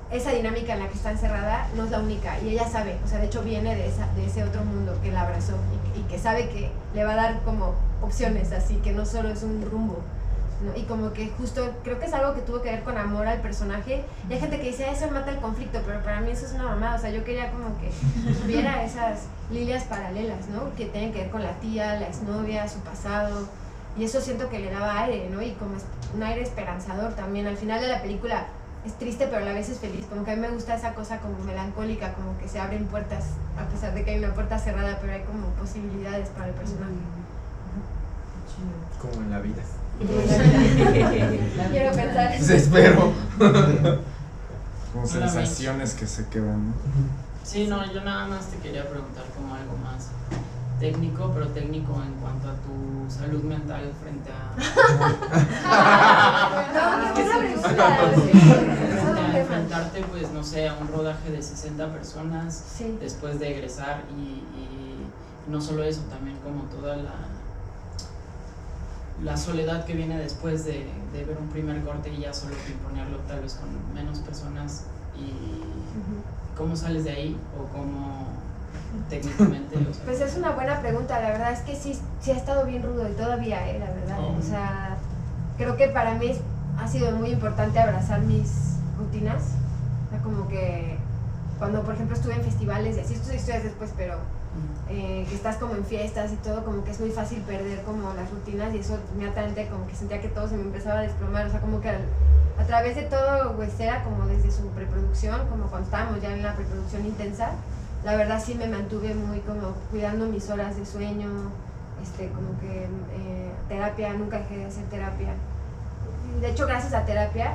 esa dinámica en la que está encerrada no es la única y ella sabe, o sea, de hecho viene de ese otro mundo que la abrazó y que sabe que le va a dar como opciones, así que no solo es un rumbo, ¿no? Y como que justo creo que es algo que tuvo que ver con amor al personaje y hay gente que dice, eso mata el conflicto, pero para mí eso es una mamada, o sea, yo quería como que tuviera esas líneas paralelas, ¿no? Que tienen que ver con la tía, la exnovia, su pasado y eso siento que le daba aire, ¿no? Y como un aire esperanzador también, al final de la película es triste pero a la vez es feliz, como que a mí me gusta esa cosa como melancólica, como que se abren puertas a pesar de que hay una puerta cerrada, pero hay como posibilidades para el personaje. Como en la vida. Quiero pensar. Espero. Como sensaciones que se quedan. Sí, no, yo nada más te quería preguntar como algo más técnico, pero técnico en cuanto a tu salud mental frente a enfrentarte, pues no sé, a un rodaje de 60 personas después de egresar y no solo eso, también como toda la soledad que viene después de ver un primer corte y ya solo imponerlo tal vez con menos personas y cómo sales de ahí o cómo técnicamente. O sea, pues es una buena pregunta, la verdad es que sí ha estado bien rudo y todavía, la verdad, o sea, creo que para mí ha sido muy importante abrazar mis rutinas, o sea, como que cuando por ejemplo estuve en festivales y así, esto historias después, pero que estás como en fiestas y todo, como que es muy fácil perder como las rutinas y eso inmediatamente como que sentía que todo se me empezaba a desplomar, o sea, como que a través de todo Huesera, como desde su preproducción, como cuando estábamos ya en la preproducción intensa, la verdad sí me mantuve muy como cuidando mis horas de sueño, como que terapia, nunca dejé de hacer terapia. De hecho, gracias a terapia,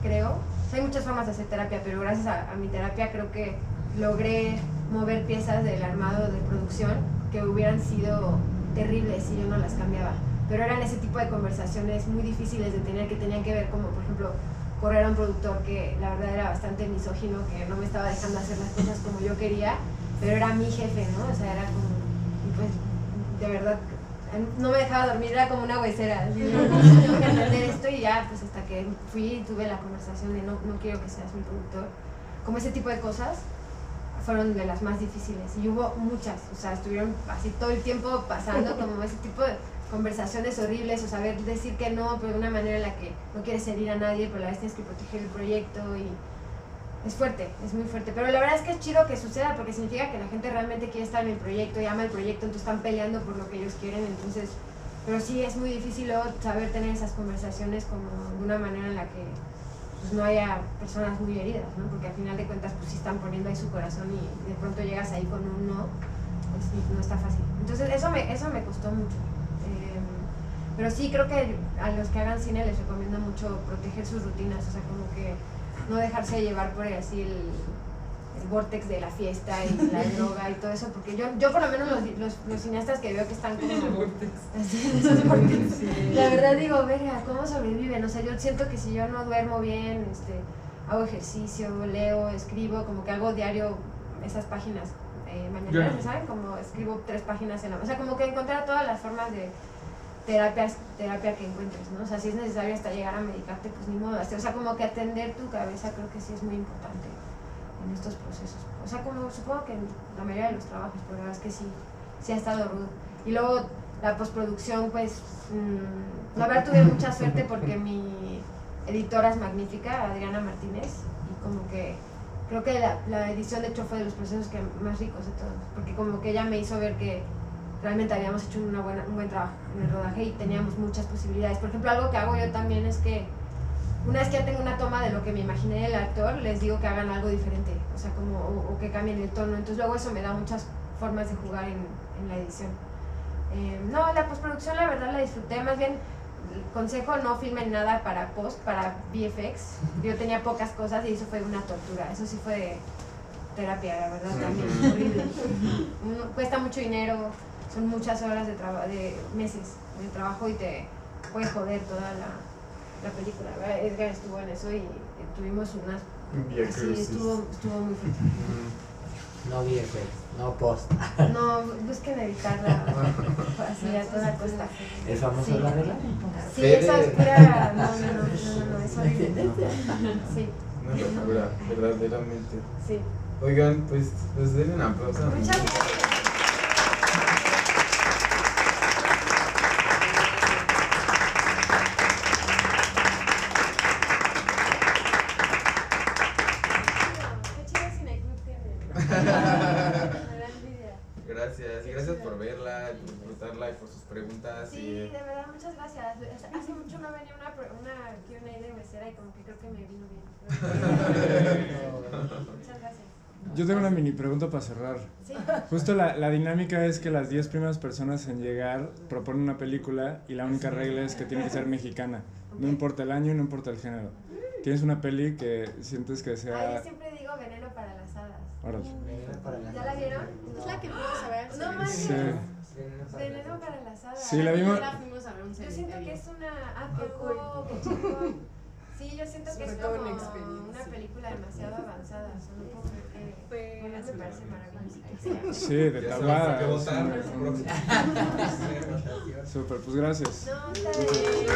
creo, o sea, hay muchas formas de hacer terapia, pero gracias a mi terapia creo que logré mover piezas del armado de producción que hubieran sido terribles si yo no las cambiaba. Pero eran ese tipo de conversaciones muy difíciles de tener, que tenían que ver como, por ejemplo, correr a un productor que la verdad era bastante misógino, que no me estaba dejando hacer las cosas como yo quería, pero era mi jefe, ¿no? O sea, era como, y pues, de verdad, no me dejaba dormir, era como una huesera. Tengo que entender esto y ya, pues hasta que fui y tuve la conversación de no quiero que seas mi productor. Como ese tipo de cosas fueron de las más difíciles y hubo muchas, o sea, estuvieron así todo el tiempo pasando como ese tipo de conversaciones horribles o saber decir que no, pero de una manera en la que no quieres herir a nadie, pero a la vez tienes que proteger el proyecto y es fuerte, es muy fuerte, pero la verdad es que es chido que suceda porque significa que la gente realmente quiere estar en el proyecto y ama el proyecto, entonces están peleando por lo que ellos quieren, entonces, pero sí es muy difícil luego saber tener esas conversaciones como de una manera en la que pues no haya personas muy heridas, ¿no? Porque al final de cuentas pues sí están poniendo ahí su corazón y de pronto llegas ahí con un no, pues no está fácil. Entonces eso me costó mucho. Pero sí, creo que a los que hagan cine les recomiendo mucho proteger sus rutinas, o sea, como que no dejarse llevar por así el vortex de la fiesta y la droga y todo eso, porque yo por lo menos los cineastas que veo que están como así, esos vortex, la verdad digo, verga, ¿cómo sobreviven? O sea, yo siento que si yo no duermo bien, hago ejercicio, leo, escribo, como que hago diario esas páginas mañaneras, ¿saben? Como escribo 3 páginas en la... O sea, como que encontrar todas las formas de terapia que encuentres, ¿no? O sea, si es necesario hasta llegar a medicarte, pues ni modo. O sea, como que atender tu cabeza creo que sí es muy importante en estos procesos. O sea, como supongo que en la mayoría de los trabajos, pero la verdad es que sí ha estado rudo. Y luego la postproducción, pues, la verdad tuve mucha suerte porque mi editora es magnífica, Adriana Martínez, y como que creo que la edición de hecho fue de los procesos más ricos de todos, porque como que ella me hizo ver que realmente habíamos hecho un buen trabajo en el rodaje y teníamos muchas posibilidades. Por ejemplo, algo que hago yo también es que una vez que ya tengo una toma de lo que me imaginé del actor, les digo que hagan algo diferente, o sea, como o que cambien el tono. Entonces luego eso me da muchas formas de jugar en la edición. No, la postproducción la verdad la disfruté, más bien consejo, no filmen nada para VFX. Yo tenía pocas cosas y eso fue una tortura, eso sí fue terapia, la verdad, también horrible. Cuesta mucho dinero, son muchas horas de meses de trabajo y te puede joder toda la película. Edgar estuvo en eso y tuvimos unas... Sí, estuvo muy fuerte. No VFX, no post. No, busquen evitarla así a toda costa. ¿El famoso la regla? Sí, eso es pura... No, es horrible. Sí. Una locura, verdaderamente. Sí. Oigan, pues denle un aplauso. Muchas gracias. Gracias, y gracias por verla, por disfrutarla y por sus preguntas. Sí, de verdad, muchas gracias. Hace mucho no venía una Q&A de mesera y como que creo que me vino bien. Muchas gracias. Yo tengo una mini pregunta para cerrar. Sí. Justo la dinámica es que las 10 primeras personas en llegar proponen una película y la única regla es que tiene que ser mexicana. No importa el año y no importa el género. ¿Tienes una peli que sientes que sea...? Yo siempre digo Veneno para las hadas. Órale. ¿Ya la vieron? Es la que fuimos a ver. No manches. Sí. Veneno para las hadas. Sí, la vimos. Fuimos a ver un Yo siento que es una... qué cool. Sí, yo siento que es como una película demasiado avanzada. O sea, no puedo creer que... me parece maravilloso. Sí, de tablada. votar. Súper, pues gracias. No, está bien.